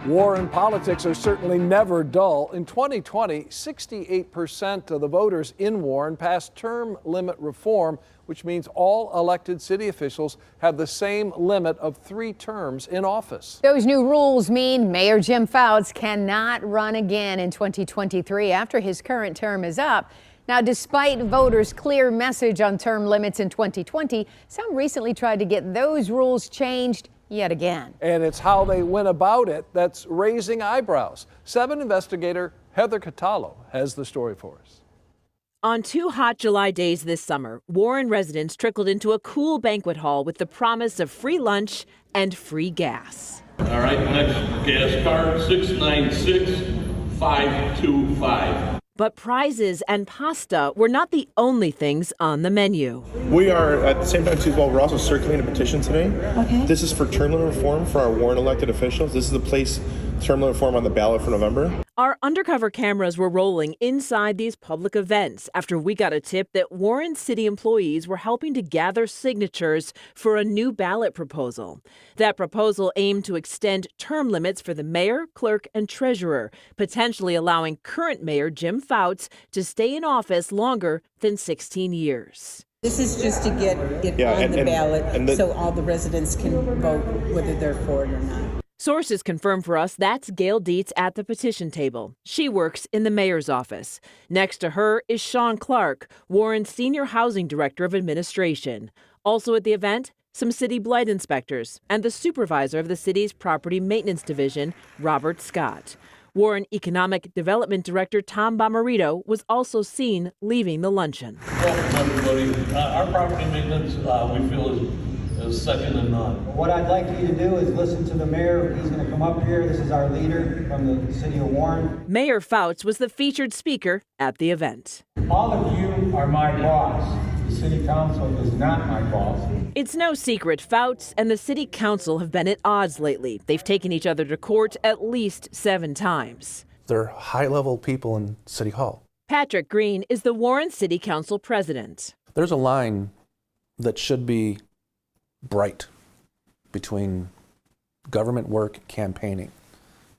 War and politics are certainly never dull. In 2020, 68% of the voters in Warren passed term limit reform, which means all elected city officials have the same limit of 3 terms in office. Those new rules mean Mayor Jim Fouts cannot run again in 2023 after his current term is up. Now, despite voters' clear message on term limits in 2020, some recently tried to get those rules changed yet again. And it's how they went about it that's raising eyebrows. 7 investigator Heather Catallo has the story for us. On 2 hot July days this summer, Warren residents trickled into a cool banquet hall with the promise of free lunch and free gas. All right, next gas card 696525. But prizes and pasta were not the only things on the menu. We are at the same time too, we're also circulating a petition today. Okay. This is for term limit reform for our Warren elected officials. This is the place term limit reform on the ballot for November. Our undercover cameras were rolling inside these public events after we got a tip that Warren City employees were helping to gather signatures for a new ballot proposal. That proposal aimed to extend term limits for the mayor, clerk, and treasurer, potentially allowing current Mayor Jim Fouts to stay in office longer than 16 years. This is just to get it on the ballot so all the residents can vote whether they're for it or not. Sources confirm for us that's Gail Dietz at the petition table. She works in the mayor's office. Next to her is Sean Clark, Warren's senior housing director of administration. Also at the event, some city blight inspectors and the supervisor of the city's property maintenance division, Robert Scott. Warren Economic Development Director Tom Bomarito was also seen leaving the luncheon. Welcome, everybody. Our property maintenance, we feel is second to none. What I'd like you to do is listen to the mayor. He's going to come up here. This is our leader from the city of Warren. Mayor Fouts was the featured speaker at the event. All of you are my boss. The city council is not my boss. It's no secret Fouts and the city council have been at odds lately. They've taken each other to court at least 7 times. They're high-level people in City Hall. Patrick Green is the Warren City Council president. There's a line that should be bright between government work and campaigning,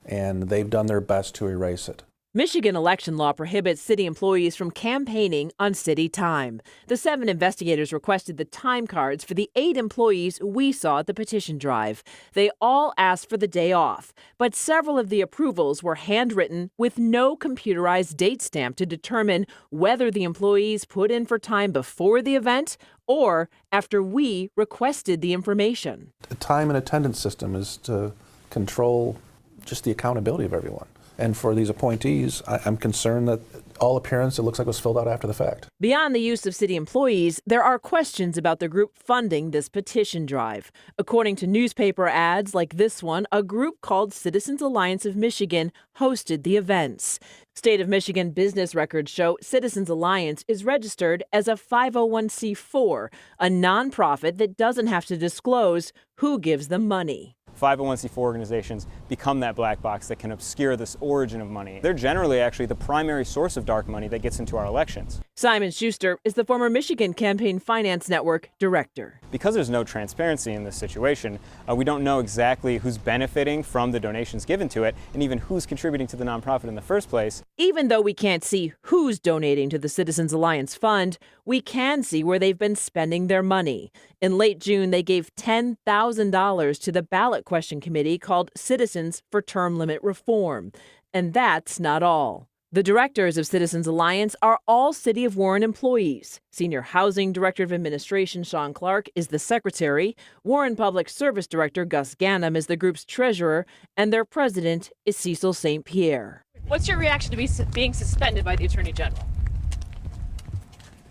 and they've done their best to erase it. Michigan election law prohibits city employees from campaigning on city time. The 7 investigators requested the time cards for the 8 employees we saw at the petition drive. They all asked for the day off, but several of the approvals were handwritten with no computerized date stamp to determine whether the employees put in for time before the event or after we requested the information. The time and attendance system is to control just the accountability of everyone. And for these appointees, I'm concerned that all appearance, it looks like it was filled out after the fact. Beyond the use of city employees, there are questions about the group funding this petition drive. According to newspaper ads like this one, a group called Citizens Alliance of Michigan hosted the events. State of Michigan business records show Citizens Alliance is registered as a 501c4, a nonprofit that doesn't have to disclose who gives them money. 501c4 organizations become that black box that can obscure this origin of money. They're generally actually the primary source of dark money that gets into our elections. Simon Schuster is the former Michigan Campaign Finance Network director. Because there's no transparency in this situation, we don't know exactly who's benefiting from the donations given to it and even who's contributing to the nonprofit in the first place. Even though we can't see who's donating to the Citizens Alliance Fund, we can see where they've been spending their money. In late June, they gave $10,000 to the ballot question committee called Citizens for Term Limit Reform. And that's not all. The directors of Citizens Alliance are all City of Warren employees. Senior Housing Director of Administration Sean Clark is the secretary. Warren Public Service Director Gus Ganem is the group's treasurer. And their president is Cecil St. Pierre. What's your reaction to being suspended by the Attorney General?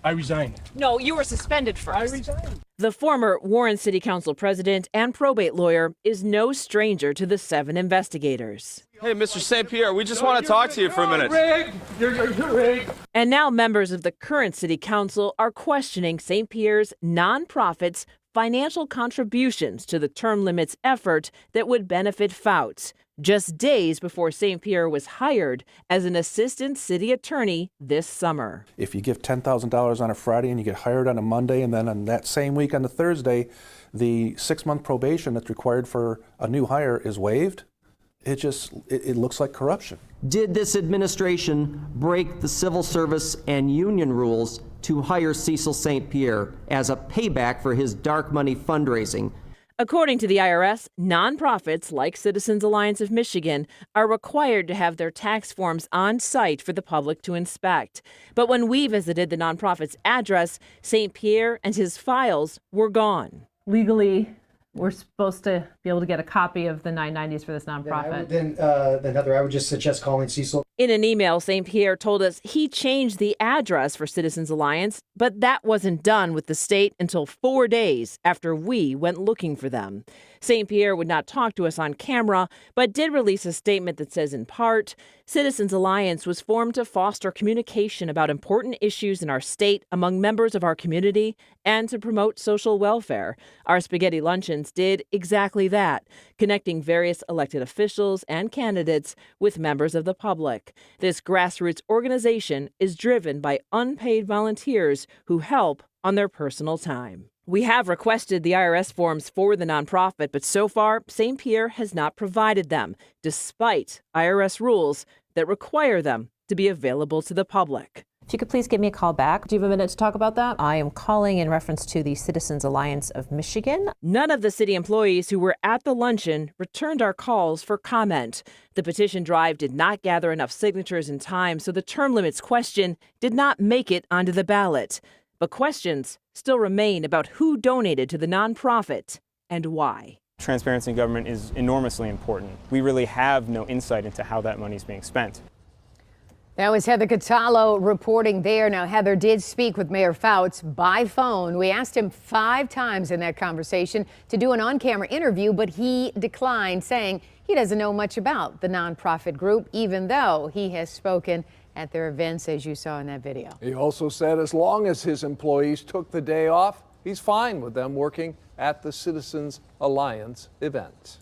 I resigned. No, you were suspended first. I resigned. The former Warren City Council president and probate lawyer is no stranger to the 7 investigators. Hey, Mr. St. Pierre, we just want to talk to you for a minute. Rigged. You're rigged. And now members of the current city council are questioning St. Pierre's nonprofit's financial contributions to the term limits effort that would benefit Fouts, just days before St. Pierre was hired as an assistant city attorney this summer. If you give $10,000 on a Friday and you get hired on a Monday, and then on that same week on the Thursday, the 6-month probation that's required for a new hire is waived, it looks like corruption. Did this administration break the civil service and union rules to hire Cecil St. Pierre as a payback for his dark money fundraising? According to the IRS, nonprofits like Citizens Alliance of Michigan are required to have their tax forms on site for the public to inspect. But when we visited the nonprofit's address, St. Pierre and his files were gone. Legally, we're supposed to be able to get a copy of the 990s for this nonprofit. Then Heather, I would just suggest calling Cecil. In an email, St. Pierre told us he changed the address for Citizens Alliance, but that wasn't done with the state until 4 days after we went looking for them. St. Pierre would not talk to us on camera, but did release a statement that says, in part, Citizens Alliance was formed to foster communication about important issues in our state among members of our community and to promote social welfare. Our spaghetti luncheons did exactly that, connecting various elected officials and candidates with members of the public. This grassroots organization is driven by unpaid volunteers who help on their personal time. We have requested the IRS forms for the nonprofit, but so far, St. Pierre has not provided them, despite IRS rules that require them to be available to the public. If you could please give me a call back. Do you have a minute to talk about that? I am calling in reference to the Citizens Alliance of Michigan. None of the city employees who were at the luncheon returned our calls for comment. The petition drive did not gather enough signatures in time, so the term limits question did not make it onto the ballot. But questions still remain about who donated to the nonprofit and why. Transparency in government is enormously important. We really have no insight into how that money is being spent. That was Heather Catallo reporting there. Now, Heather did speak with Mayor Fouts by phone. We asked him 5 times in that conversation to do an on-camera interview, but he declined, saying he doesn't know much about the nonprofit group, even though he has spoken at their events, as you saw in that video. He also said as long as his employees took the day off, he's fine with them working at the Citizens Alliance event.